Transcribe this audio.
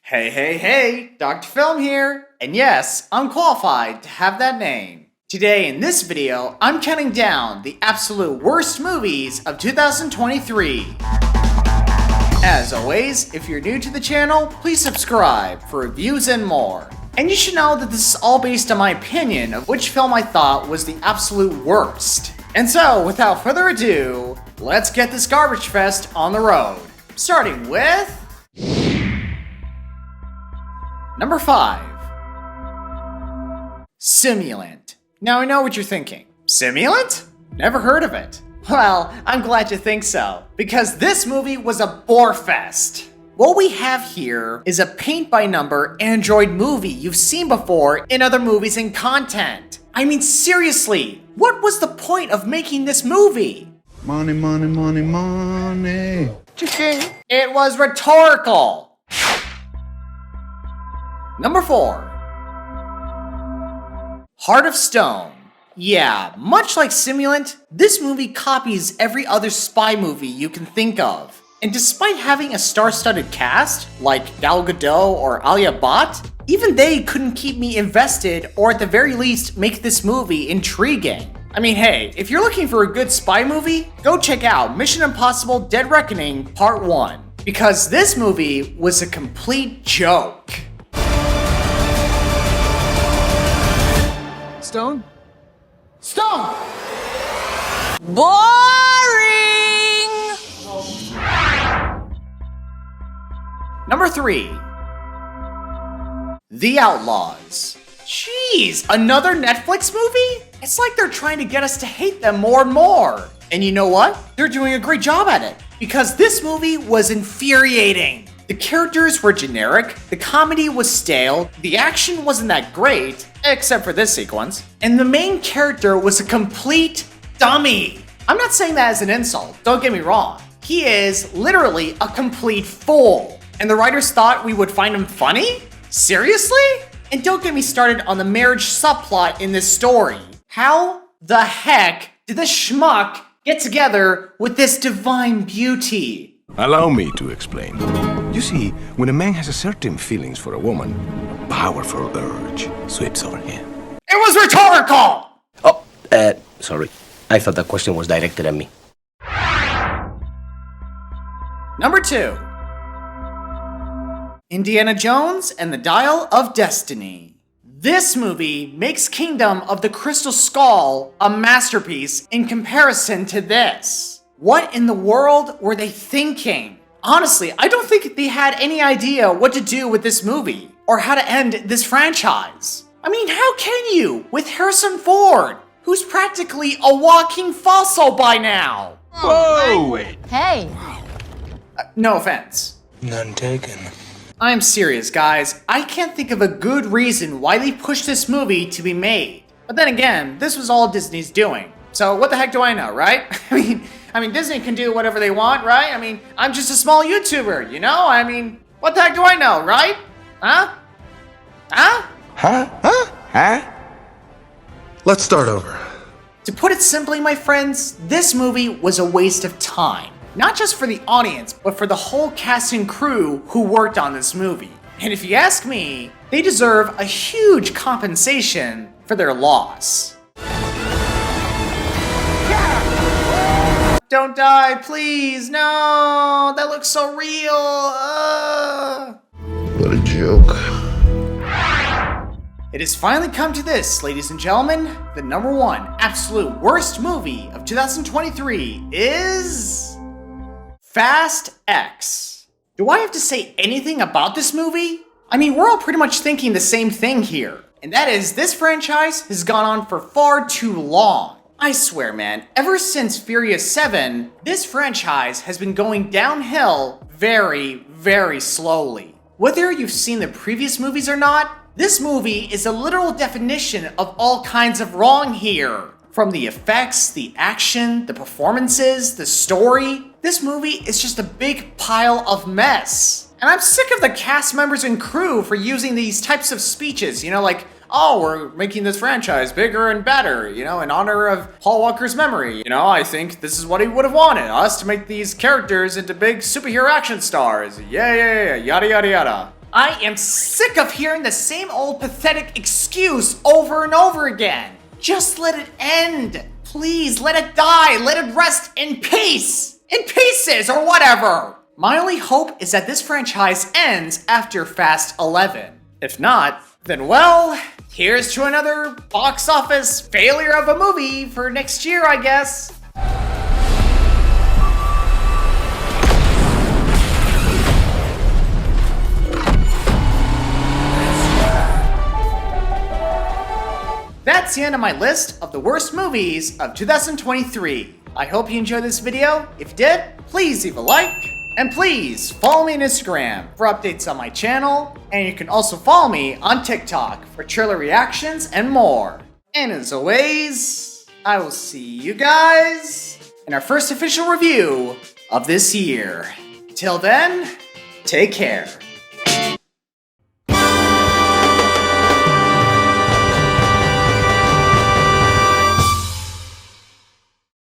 Hey, hey, hey, Dr. Film here, and yes, I'm qualified to have that name. Today in this video, I'm counting down the absolute worst movies of 2023. As always, if you're new to the channel, please subscribe for reviews and more. And you should know that this is all based on my opinion of which film I thought was the absolute worst. And so, without further ado, let's get this garbage fest on the road. Starting with... Number 5. Simulant. Now I know what you're thinking. Simulant? Never heard of it. Well, I'm glad you think so, because this movie was a bore fest. What we have here is a paint-by-number Android movie you've seen before in other movies and content. I mean, seriously, what was the point of making this movie? Money, money, money, money. Chicken. It was rhetorical. Number 4. Heart of Stone. Yeah, much like Simulant, this movie copies every other spy movie you can think of. And despite having a star-studded cast, like Gal Gadot or Alia Bhatt, even they couldn't keep me invested or at the very least make this movie intriguing. I mean, hey, if you're looking for a good spy movie, go check out Mission Impossible Dead Reckoning Part 1. Because this movie was a complete joke. Stone? Stone! Boring! Number 3. The Outlaws. Jeez, another Netflix movie? It's like they're trying to get us to hate them more and more. And you know what? They're doing a great job at it. Because this movie was infuriating. The characters were generic, the comedy was stale, the action wasn't that great, except for this sequence, and the main character was a complete dummy. I'm not saying that as an insult, don't get me wrong. He is literally a complete fool. And the writers thought we would find him funny? Seriously? And don't get me started on the marriage subplot in this story. How the heck did this schmuck get together with this divine beauty? Allow me to explain. You see, when a man has a certain feelings for a woman, a powerful urge sweeps over him. It was rhetorical! Sorry. I thought the question was directed at me. Number 2. Indiana Jones and the Dial of Destiny. This movie makes Kingdom of the Crystal Skull a masterpiece in comparison to this. What in the world were they thinking? Honestly, I don't think they had any idea what to do with this movie or how to end this franchise. I mean, how can you with Harrison Ford, who's practically a walking fossil by now? Whoa! Hey! No offense. None taken. I'm serious, guys. I can't think of a good reason why they pushed this movie to be made. But then again, this was all Disney's doing. So what the heck do I know, right? I mean, Disney can do whatever they want, right? I mean, I'm just a small YouTuber, you know? I mean, what the heck do I know, right? Huh? Let's start over. To put it simply, my friends, this movie was a waste of time. Not just for the audience, but for the whole cast and crew who worked on this movie. And if you ask me, they deserve a huge compensation for their loss. Don't die, please, no! That looks so real! What a joke. It has finally come to this, ladies and gentlemen. The number 1 absolute worst movie of 2023 is... Fast X. Do I have to say anything about this movie? I mean, we're all pretty much thinking the same thing here. And that is, this franchise has gone on for far too long. I swear, man, ever since Furious 7, this franchise has been going downhill very, very slowly. Whether you've seen the previous movies or not, this movie is a literal definition of all kinds of wrong here. From the effects, the action, the performances, the story, this movie is just a big pile of mess. And I'm sick of the cast members and crew for using these types of speeches, you know, like, oh, we're making this franchise bigger and better, you know, in honor of Paul Walker's memory. You know, I think this is what he would have wanted, us to make these characters into big superhero action stars. Yeah, yada, yada, yada. I am sick of hearing the same old pathetic excuse over and over again. Just let it end. Please, let it die. Let it rest in peace. In pieces or whatever. My only hope is that this franchise ends after Fast 11. If not, then well, here's to another box office failure of a movie for next year, I guess. That's the end of my list of the worst movies of 2023. I hope you enjoyed this video. If you did, please leave a like. And please follow me on Instagram for updates on my channel. And you can also follow me on TikTok for trailer reactions and more. And as always, I will see you guys in our first official review of this year. Till then, take care.